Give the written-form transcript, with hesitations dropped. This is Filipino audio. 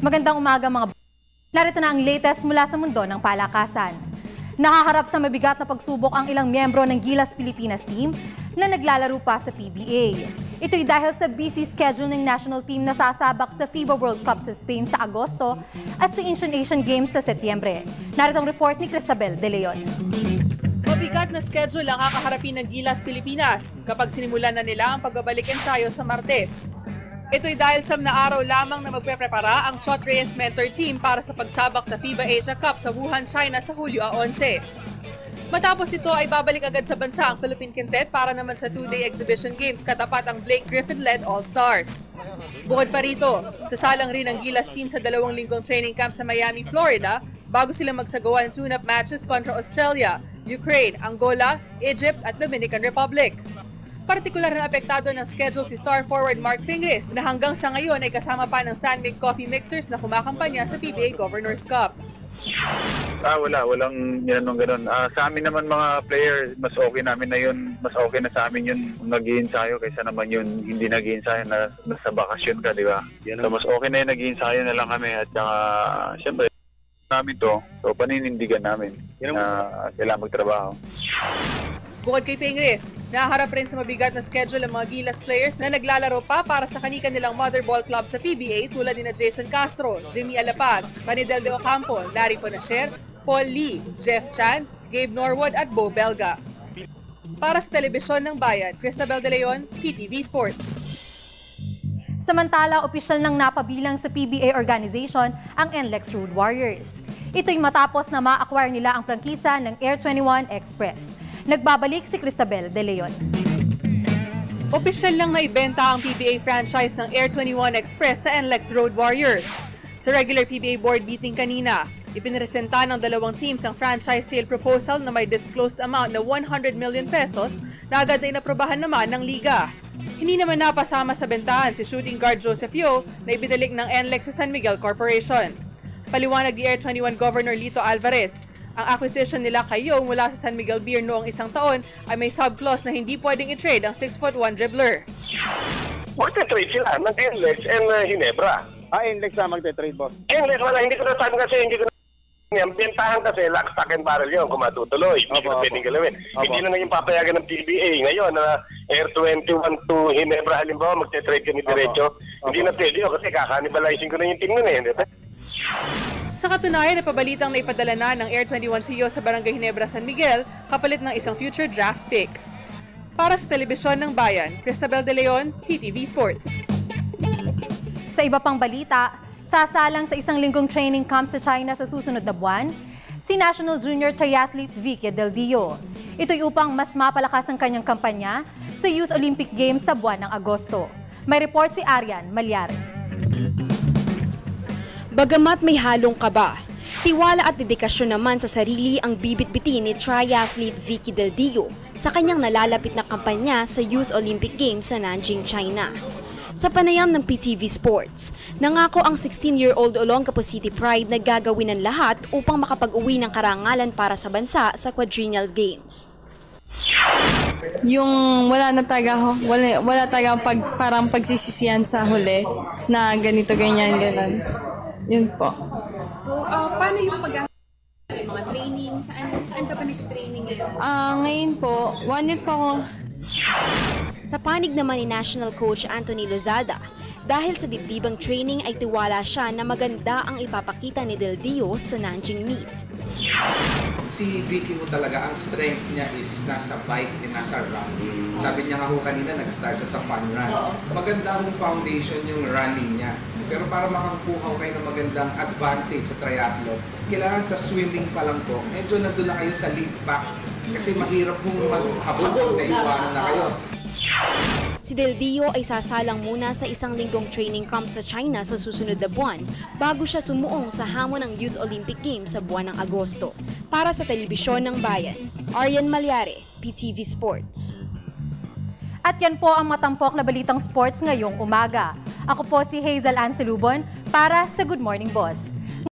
Magandang umaga mga narito na ang latest mula sa mundo ng palakasan. Nakaharap sa mabigat na pagsubok ang ilang miyembro ng Gilas Pilipinas team na naglalaro pa sa PBA. Ito'y dahil sa busy schedule ng national team na sasabak sa FIBA World Cup sa Spain sa Agosto at sa Asian Games sa Setyembre. Narito ang report ni Cristabel De Leon. Mabigat na schedule ang kakaharapin ng Gilas Pilipinas kapag sinimulan na nila ang pagbabalik ensayo sa Martes. Ito'y dahil 9 na araw lamang na magpreprepara ang Chot Reyes Mentor Team para sa pagsabak sa FIBA Asia Cup sa Wuhan, China sa Hulyo 11. Matapos ito ay babalik agad sa bansa ang Philippine Quintet para naman sa 2-day exhibition games katapat ang Blake Griffin-led All-Stars. Bukod pa rito, sasalang rin ang Gilas team sa 2 linggong training camp sa Miami, Florida bago sila magsagawa ng tune-up matches kontra Australia, Ukraine, Angola, Egypt at Dominican Republic. Partikular na apektado ng schedule si star forward Mark Pingris na hanggang sa ngayon ay kasama pa ng Sanmig Coffee Mixers na kumakampanya sa PBA Governors Cup. Walang yan ganun. Sa amin naman mga player, mas okay namin na yun, mas okay na sa amin yun nag-iensayo kaysa naman yun hindi nag-iensayo na nasa bakasyon ka, di ba? So mas okay na yun nag-iensayo na lang kami at saka siyempre namin to, so paninindigan namin na kailangan magtrabaho. Bukod kay Pingris, naharap rin sa mabigat na schedule ang mga Gilas players na naglalaro pa para sa kanilang mother ball club sa PBA tulad ni Jason Castro, Jimmy Alapag, Panidel de Ocampo, Larry Ponacer, Paul Lee, Jeff Chan, Gabe Norwood at Bo Belga. Para sa Telebisyon ng Bayan, Cristabel De Leon, PTV Sports. Samantala, opisyal nang napabilang sa PBA organization ang NLEX Road Warriors. Ito'y matapos na ma-acquire nila ang prangkisa ng Air 21 Express. Nagbabalik si Cristabel De Leon. Opisyal lang naibenta ang PBA franchise ng Air 21 Express sa NLEX Road Warriors. Sa regular PBA board meeting kanina, ipinresenta ng dalawang teams ang franchise sale proposal na may disclosed amount na 100 million pesos na agad na inaprobahan naman ng liga. Hindi naman napasama sa bentahan si shooting guard Joseph Yeo na ibinalik ng NLEX sa San Miguel Corporation. Paliwanag ni Air 21 Governor Lito Alvarez, ang acquisition nila kay Yeo mula sa San Miguel Beer noong 1 taon ay may sub-clause na hindi pwedeng i-trade ang 6'1" dribbler. Magte-trade sila ng NLEX and Ginebra. NLEX na magte-trade, boss. NLEX wala, hindi ko nasabi kasi hindi ko ang bentahan kasi lock, stock and barrel yun, kung matutuloy. Hindi ko na pwedeng galawin. Hindi na naging papayagan ng PBA. Ngayon, Air 21 to Ginebra, halimbawa, magte-trade kami diretso. Hindi na pwede yun kasi kakanibalizing ko na yung team nun eh. Sa katunayan, napabalitang naipadala na ng Air 21 CEO sa Barangay Ginebra, San Miguel, kapalit ng isang future draft pick. Para sa Telebisyon ng Bayan, Cristabel De Leon, PTV Sports. Sa iba pang balita, sasalang sa 1 linggong training camp sa China sa susunod na buwan, si National Junior Triathlete Vicky Del Dio. Ito'y upang mas mapalakas ang kanyang kampanya sa Youth Olympic Games sa buwan ng Agosto. May report si Arian Malyari. Bagamat may halong kaba, tiwala at dedikasyon naman sa sarili ang bibit-bitin ni triathlete Vicky Del Dio sa kanyang nalalapit na kampanya sa Youth Olympic Games sa Nanjing, China. Sa panayam ng PTV Sports, nangako ang 16-year-old Olongapo City Pride na gagawin ng lahat upang makapag-uwi ng karangalan para sa bansa sa Quadrennial Games. Yung wala talaga parang pagsisisiyan sa huli na ganito, ganyan, ganon. Yun po. So, paano yung mga training? Saan ka pa nag-training ngayon? Ngayon po, 1 week po ako. Sa panig naman ni National Coach Anthony Lozada, dahil sa dibdibang training ay tiwala siya na maganda ang ipapakita ni Del Dio sa Nanjing meet. Si Vicky mo talaga, ang strength niya is nasa bike and nasa run. Sabi niya nga ho kanina, nag-start siya sa fun run. Maganda ang foundation yung running niya. Pero para makakuha kayo ng magandang advantage sa triathlon, kailangan sa swimming pa lang po, medyo nandun na kayo sa lead back. Kasi mahirap mong maghabol kung naiwanan na kayo. Si Del Dio ay sasalang muna sa 1 linggong training camp sa China sa susunod na buwan bago siya sumuong sa hamon ng Youth Olympic Games sa buwan ng Agosto. Para sa Telebisyon ng Bayan, Arian Malyari, PTV Sports. At yan po ang matampok na balitang sports ngayong umaga. Ako po si Hazel Ann Salubon para sa Good Morning Boss.